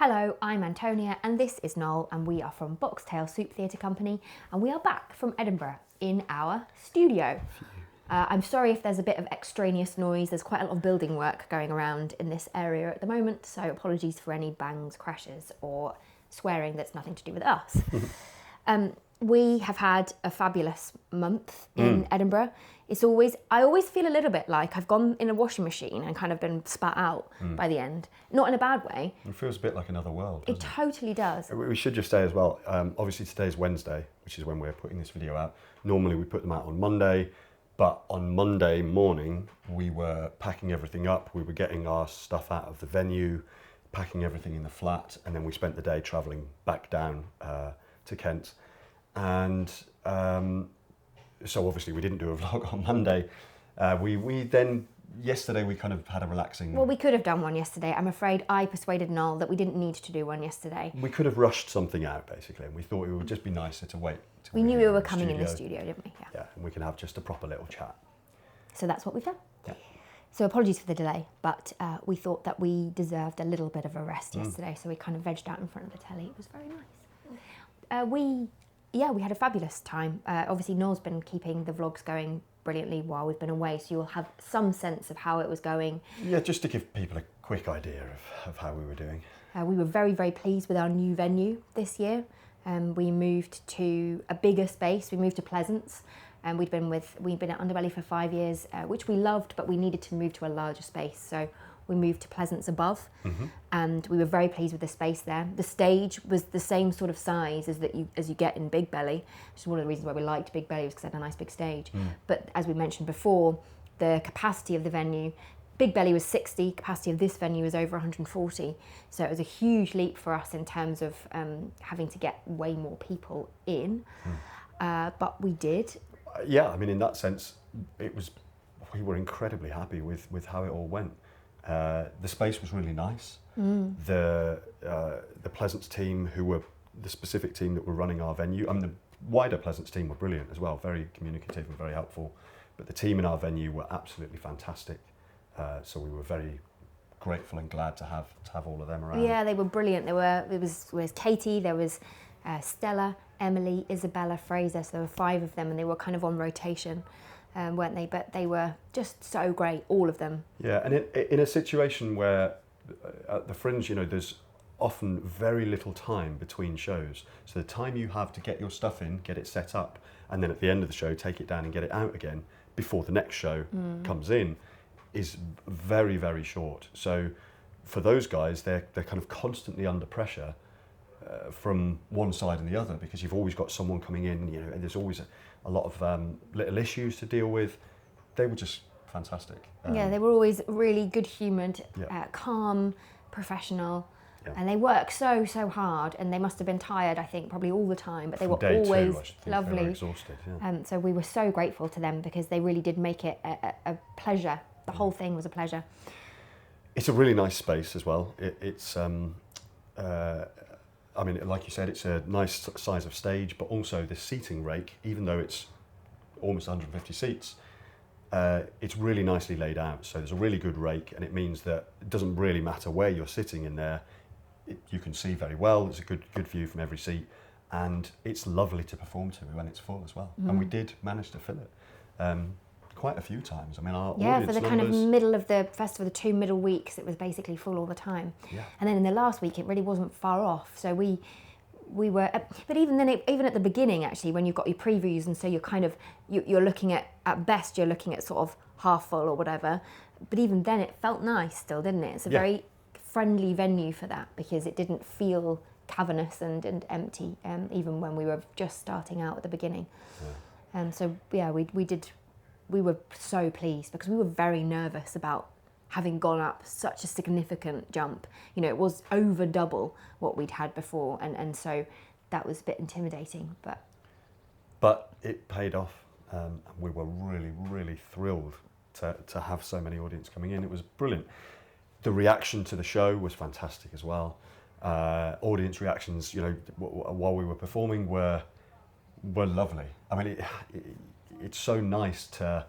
Hello, I'm Antonia and this is Noel and we are from Boxtail Soup Theatre Company and we are back from Edinburgh in our studio. I'm sorry if there's a bit of extraneous noise. There's quite a lot of building work going around in this area at the moment, so apologies for any bangs, crashes or swearing that's nothing to do with us. We have had a fabulous month in Edinburgh. I always feel a little bit like I've gone in a washing machine and kind of been spat out by the end. Not in a bad way. It feels a bit like another world, doesn't it? Totally does. We should just say as well, obviously today's Wednesday, which is when we're putting this video out. Normally we put them out on Monday, but on Monday morning we were packing everything up. We were getting our stuff out of the venue, packing everything in the flat, and then we spent the day travelling back down to Kent. And so obviously we didn't do a vlog on Monday. We then, yesterday we kind of had a relaxing... Well, we could have done one yesterday. I'm afraid I persuaded Noel that we didn't need to do one yesterday. We could have rushed something out basically, and we thought it would just be nicer to wait. We knew we were coming in the studio, didn't we? Yeah, and we can have just a proper little chat. So that's what we've done. Yeah. So apologies for the delay, but we thought that we deserved a little bit of a rest yesterday, so we kind of vegged out in front of the telly. It was very nice. We had a fabulous time. Obviously, Noel's been keeping the vlogs going brilliantly while we've been away, so you'll have some sense of how it was going. Yeah, just to give people a quick idea of how we were doing. We were very, very pleased with our new venue this year. We moved to a bigger space. We moved to Pleasance, and we'd been at Underbelly for 5 years, which we loved, but we needed to move to a larger space. So we moved to Pleasance above, and we were very pleased with the space there. The stage was the same sort of size as you get in Big Belly, which is one of the reasons why we liked Big Belly, was because it had a nice big stage. But as we mentioned before, the capacity of the venue, Big Belly was 60, capacity of this venue was over 140. So it was a huge leap for us in terms of having to get way more people in, but we did. Yeah, I mean, in that sense, we were incredibly happy with how it all went. The space was really nice. The Pleasance team, who were the specific team that were running our venue, the wider Pleasance team were brilliant as well, very communicative and very helpful. But the team in our venue were absolutely fantastic. So we were very grateful and glad to have all of them around. Yeah, they were brilliant. There was Katie, there was Stella, Emily, Isabella, Fraser. So there were 5 of them, and they were kind of on rotation. Weren't they? But they were just so great, all of them. Yeah, and in a situation where at the Fringe, there's often very little time between shows. So the time you have to get your stuff in, get it set up, and then at the end of the show, take it down and get it out again before the next show comes in, is very, very short. So for those guys, they're kind of constantly under pressure from one side and the other, because you've always got someone coming in, and there's always a lot of little issues to deal with. They were just fantastic. Yeah, they were always really good-humoured, Yeah. Calm, professional, Yeah. and they worked so hard, and they must have been tired, I think, probably all the time, but they From were day always 2, I should think. lovely. They were exhausted, yeah. So we were so grateful to them, because they really did make it a pleasure. The whole thing was a pleasure. It's a really nice space as well. It's I mean, like you said, it's a nice size of stage, but also the seating rake, even though it's almost 150 seats, it's really nicely laid out. So there's a really good rake, and it means that it doesn't really matter where you're sitting in there. You can see very well. There's a good view from every seat, and it's lovely to perform to when it's full as well. And we did manage to fill it quite a few times. I mean, our audience for the numbers, kind of middle of the festival, the 2 middle weeks, it was basically full all the time. Yeah. And then in the last week, it really wasn't far off. So we were, but even then, even at the beginning, actually, when you've got your previews, and so you're kind of, you're looking at best, you're looking at sort of half full or whatever. But even then, it felt nice still, didn't it? It's a very friendly venue for that, because it didn't feel cavernous and empty, even when we were just starting out at the beginning. And so, yeah, we were so pleased, because we were very nervous about having gone up such a significant jump. It was over double what we'd had before, and so that was a bit intimidating. But it paid off. And we were really, really thrilled to have so many audience coming in. It was brilliant. The reaction to the show was fantastic as well. Audience reactions, while we were performing, were lovely. I mean, it's so nice to,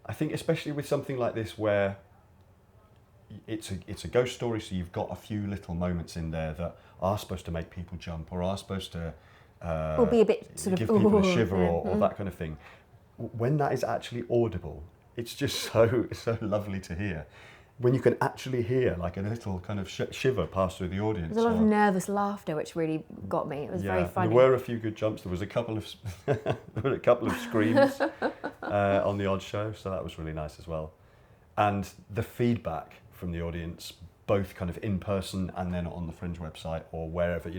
I think, especially with something like this where it's a ghost story, so you've got a few little moments in there that are supposed to make people jump or are supposed to Or be a bit sort of give people a "Ooh," shiver yeah, or that kind of thing. When that is actually audible, it's just so lovely to hear. When you can actually hear like a little kind of shiver pass through the audience. There's a lot of nervous laughter, which really got me. It was very funny. There were a few good jumps. There was a couple of screams on the odd show, so that was really nice as well. And the feedback from the audience, both kind of in person and then on the Fringe website or wherever,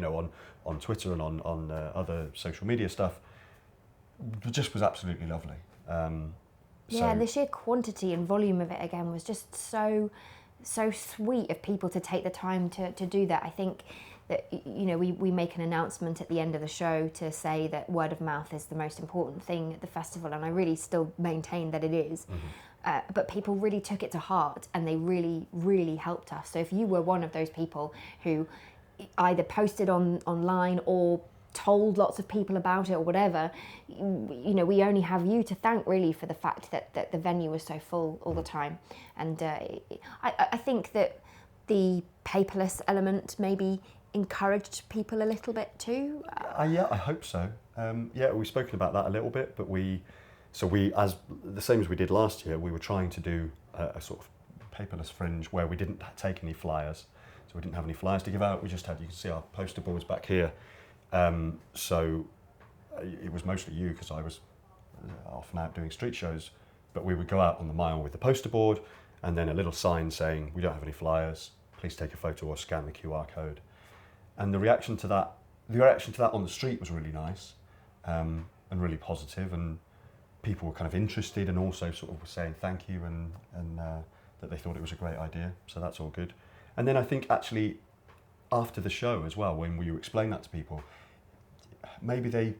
on Twitter and on other social media stuff, just was absolutely lovely. And the sheer quantity and volume of it again was just so sweet of people to take the time to do that. I think that we make an announcement at the end of the show to say that word of mouth is the most important thing at the festival, and I really still maintain that it is. But people really took it to heart, and they really, really helped us. So if you were one of those people who either posted online or told lots of people about it or whatever, we only have you to thank really for the fact that the venue was so full all the time. And I think that the paperless element maybe encouraged people a little bit too. Yeah, I hope so. We've spoken about that a little bit, but we, as the same as we did last year, we were trying to do a sort of paperless Fringe where we didn't take any flyers. So we didn't have any flyers to give out. We just had, you can see our poster boards back here. So it was mostly you because I was often out doing street shows, but we would go out on the mile with the poster board and then a little sign saying, we don't have any flyers, please take a photo or scan the QR code. And the reaction to that on the street was really nice, and really positive, and people were kind of interested and also sort of were saying thank you and that they thought it was a great idea. So that's all good. And then I think actually after the show as well, when you explain that to people, maybe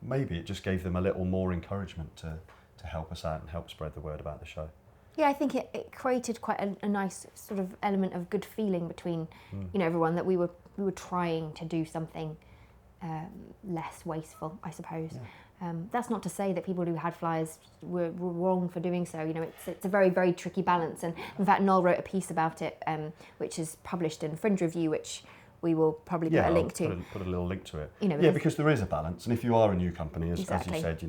it just gave them a little more encouragement to help us out and help spread the word about the show. Yeah, I think it created quite a nice sort of element of good feeling between everyone, that we were trying to do something less wasteful, I suppose. Yeah. That's not to say that people who had flyers were wrong for doing so. It's a very, very tricky balance. And in fact, Noel wrote a piece about it, which is published in Fringe Review, which we will probably put a link to. Put a little link to it. Because there is a balance. And if you are a new company, as you said,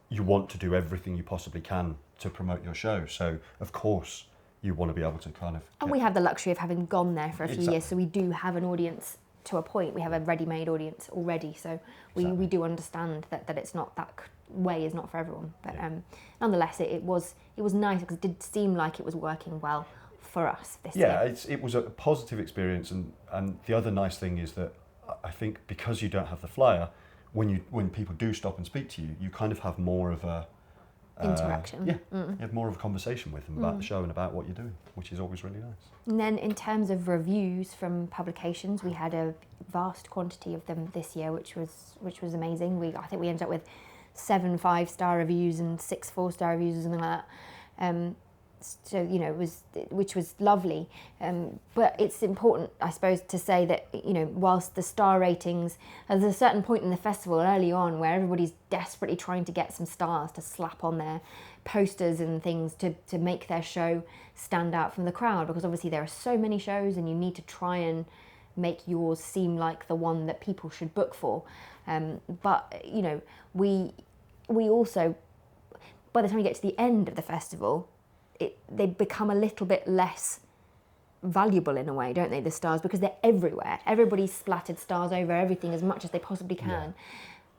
you want to do everything you possibly can to promote your show. So, of course, you want to be able to kind of... And we have the luxury of having gone there for a few years, so we do have an audience to a point. We have a ready-made audience already, so we do understand that it's not, that way is not for everyone. But nonetheless, it was nice because it did seem like it was working well for us this year. Yeah, it was a positive experience, and the other nice thing is that I think because you don't have the flyer, when people do stop and speak to you, you kind of have more of a interaction. You have more of a conversation with them about the show and about what you're doing, which is always really nice. And then in terms of reviews from publications, we had a vast quantity of them this year, which was amazing. I think we ended up with 7 5-star reviews and 6 4-star reviews or something like that. So which was lovely. But it's important, I suppose, to say that whilst the star ratings, there's a certain point in the festival early on where everybody's desperately trying to get some stars to slap on their posters and things to make their show stand out from the crowd, because obviously there are so many shows and you need to try and make yours seem like the one that people should book for. But we also, by the time you get to the end of the festival, they become a little bit less valuable in a way, don't they, the stars, because they're everywhere. Everybody's splattered stars over everything as much as they possibly can.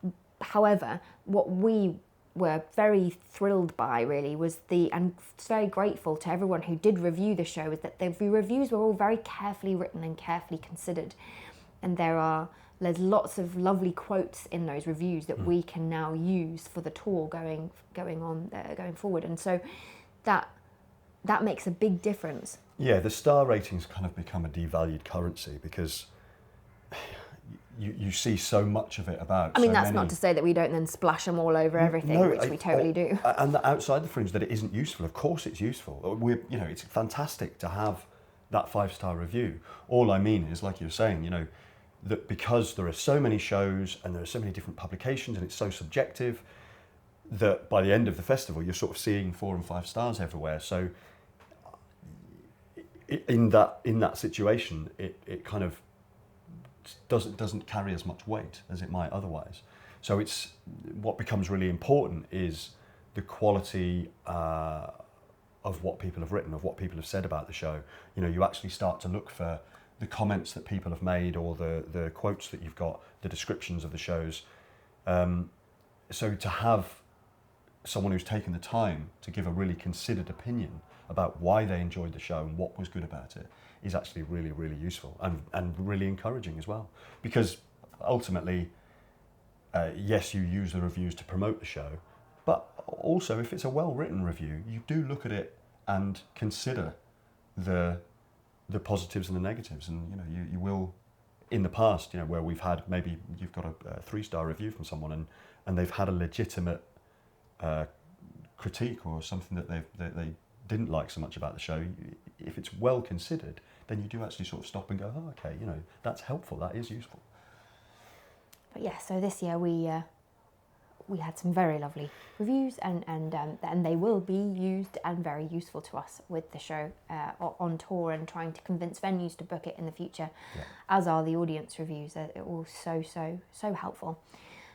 Yeah. However, what we were very thrilled by really was and very grateful to everyone who did review the show, is that the reviews were all very carefully written and carefully considered. And there's lots of lovely quotes in those reviews that we can now use for the tour going forward. And so that makes a big difference. Yeah, the star ratings kind of become a devalued currency because you see so much of it about. I mean, that's not to say that we don't then splash them all over everything, which we totally do. And outside the Fringe, that it isn't useful. Of course, it's useful. It's fantastic to have that 5-star review. All I mean is, like you're saying, that because there are so many shows and there are so many different publications and it's so subjective, that by the end of the festival, you're sort of seeing 4 and 5 stars everywhere. So in that situation, it kind of doesn't carry as much weight as it might otherwise. So it's what becomes really important is the quality of what people have written, of what people have said about the show. You know, you actually start to look for the comments that people have made, or the quotes that you've got, the descriptions of the shows. So to have someone who's taken the time to give a really considered opinion about why they enjoyed the show and what was good about it is actually really, really useful and really encouraging as well. Because ultimately, yes, you use the reviews to promote the show, but also if it's a well-written review, you do look at it and consider the positives and the negatives. And you know, you will, in the past, you know, where we've had, maybe you've got a 3-star review from someone and they've had a legitimate critique or something that they didn't like so much about the show. If it's well considered, then you do actually sort of stop and go, oh, okay, you know, that's helpful, that is useful. But yeah, so this year we had some very lovely reviews, and they will be used and very useful to us with the show on tour and trying to convince venues to book it in the future, as are the audience reviews. They're all so helpful.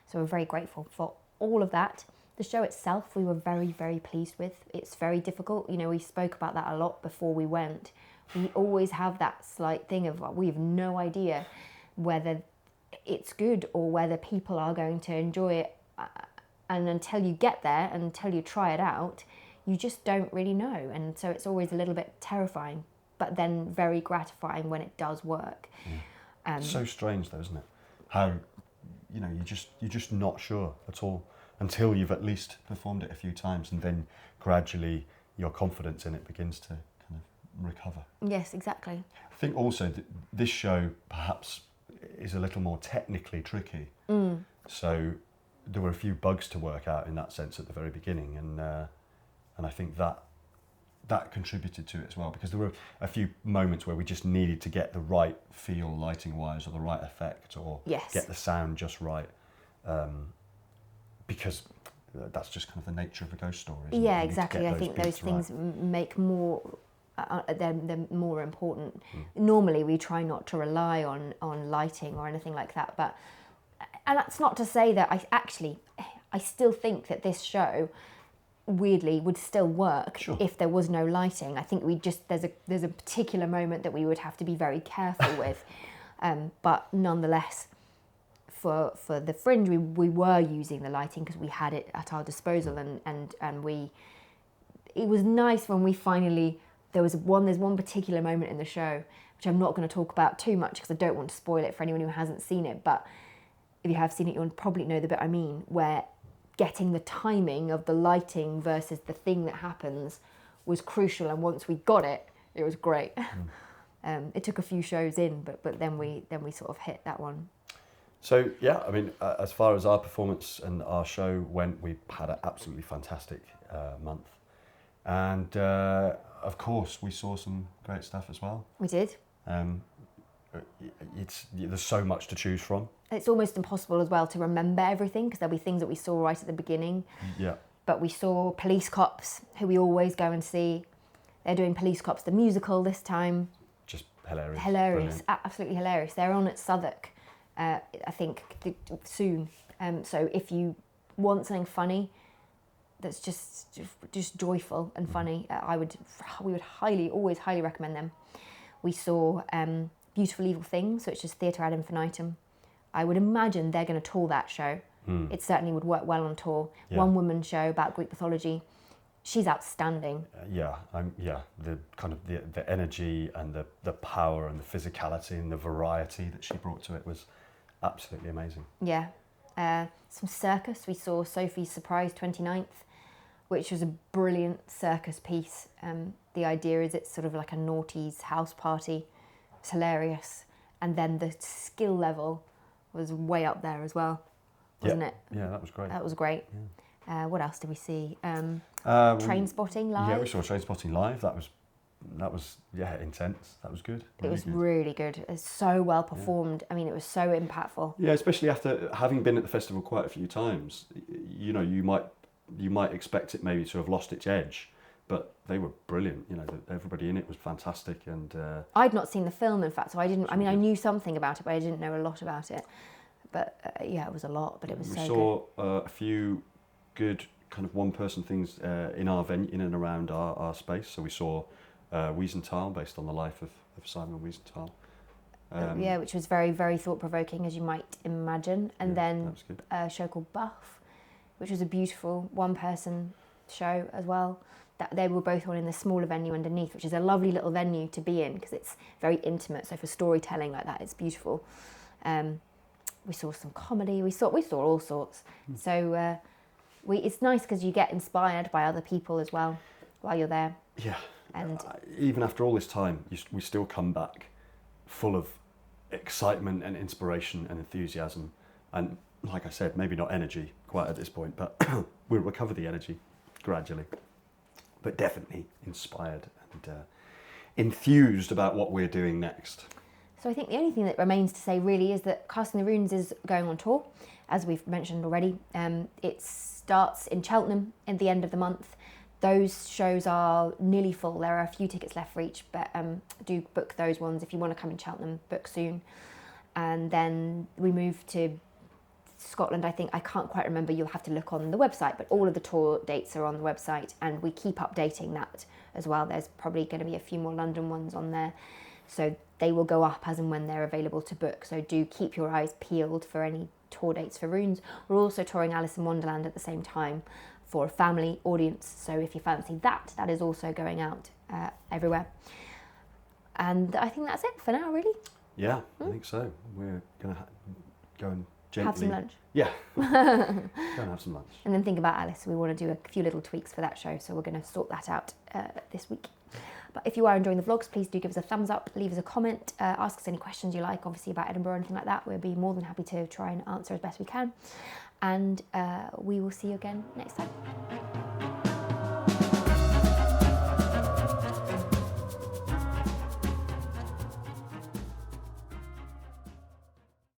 So we're very grateful for all of that. The show itself, we were very, very pleased with. It's very difficult. You know, we spoke about that a lot before we went. We always have that slight thing of we have no idea whether it's good or whether people are going to enjoy it. And until you get there, and until you try it out, you just don't really know. And so it's always a little bit terrifying, but then very gratifying when it does work. It's so strange though, isn't it? How, you know, you're just not sure at all until you've at least performed it a few times, and then gradually your confidence in it begins to kind of recover. Yes, exactly. I think also that this show perhaps is a little more technically tricky. So there were a few bugs to work out in that sense at the very beginning, and I think that contributed to it as well, because there were a few moments where we just needed to get the right feel lighting wise, or the right effect, or get the sound just right, because that's just kind of the nature of a ghost story, isn't it? Exactly. I think those things make more they're more important. Normally we try not to rely on lighting or anything like that, but and that's not to say that I still think that this show weirdly would still work if there was no lighting. I think there's a particular moment that we would have to be very careful with, but nonetheless, for the Fringe we were using the lighting because we had it at our disposal, and it was nice when we finally there's one particular moment in the show which I'm not going to talk about too much because I don't want to spoil it for anyone who hasn't seen it, but if you have seen it, you'll probably know the bit I mean, where getting the timing of the lighting versus the thing that happens was crucial, and once we got it, it was great. It took a few shows in, but then we sort of hit that one. So yeah, I mean, as far as our performance and our show went, we had an absolutely fantastic month, and of course we saw some great stuff as well. We did. There's so much to choose from. It's almost impossible as well to remember everything because there'll be things that we saw right at the beginning. Yeah. But we saw Police Cops, who we always go and see. They're doing Police Cops, the musical this time. Just hilarious. Hilarious, absolutely hilarious. They're on at Southwark, I think, soon. So if you want something funny, that's just joyful and funny, we would always highly recommend them. We saw Beautiful Evil Things, which is theatre ad infinitum. I would imagine they're going to tour that show. It certainly would work well on tour. One woman show about Greek mythology. She's outstanding. The kind of the energy and the power and the physicality and the variety that she brought to it was absolutely amazing. Yeah. Some circus. We saw Sophie's Surprise 29th, which was a brilliant circus piece. The idea is it's sort of like a naughty's house party. It's hilarious. And then the skill level was way up there as well, wasn't it? Yeah, that was great. That was great. Yeah. What else did we see? Trainspotting live. Yeah, we saw Trainspotting live. That was intense. That was good. It was really good. It was so well performed. I mean, it was so impactful. Yeah, especially after having been at the festival quite a few times. You know, you might expect it maybe to have lost its edge, but they were brilliant. You know, everybody in it was fantastic, and I'd not seen the film, in fact, so I didn't. I mean, I good. knew something about it, but I didn't know a lot about it. But yeah, it was a lot, but it was we so saw a few good kind of one-person things in our venue, in and around our space. So we saw Wiesenthal, based on the life of Simon Wiesenthal. good. Yeah, which was very, very thought-provoking, as you might imagine. And Yeah, then that was good. a show called Buff, which was a beautiful one-person show as well. That they were both on in the smaller venue underneath, which is a lovely little venue to be in because it's very intimate. So for storytelling like that, it's beautiful. We saw some comedy. We saw all sorts. So it's nice because you get inspired by other people as well while you're there. Yeah. And even after all this time, we still come back full of excitement and inspiration and enthusiasm. And like I said, maybe not energy quite at this point, but we'll recover the energy gradually. But definitely inspired and enthused about what we're doing next. so I think the only thing that remains to say really is that Casting the Runes is going on tour, as we've mentioned already. It starts in Cheltenham at the end of the month. Those shows are nearly full. There are a few tickets left for each, but do book those ones if you want to come in Cheltenham, book soon. And then we move to Scotland, I think. I can't quite remember, you'll have to look on the website, but all of the tour dates are on the website and we keep updating that as well. There's probably going to be a few more London ones on there, so they will go up as and when they're available to book. So do keep your eyes peeled for any tour dates for Runes. We're also touring Alice in Wonderland at the same time for a family audience, so if you fancy that, that is also going out everywhere. And I think that's it for now, really. Yeah, I think so. We're going to go and gently... Have some lunch. Yeah, go and have some lunch. And then think about Alice. We want to do a few little tweaks for that show, so we're going to sort that out this week. But if you are enjoying the vlogs, please do give us a thumbs up, leave us a comment, ask us any questions you like, obviously about Edinburgh or anything like that. We'll be more than happy to try and answer as best we can. And we will see you again next time.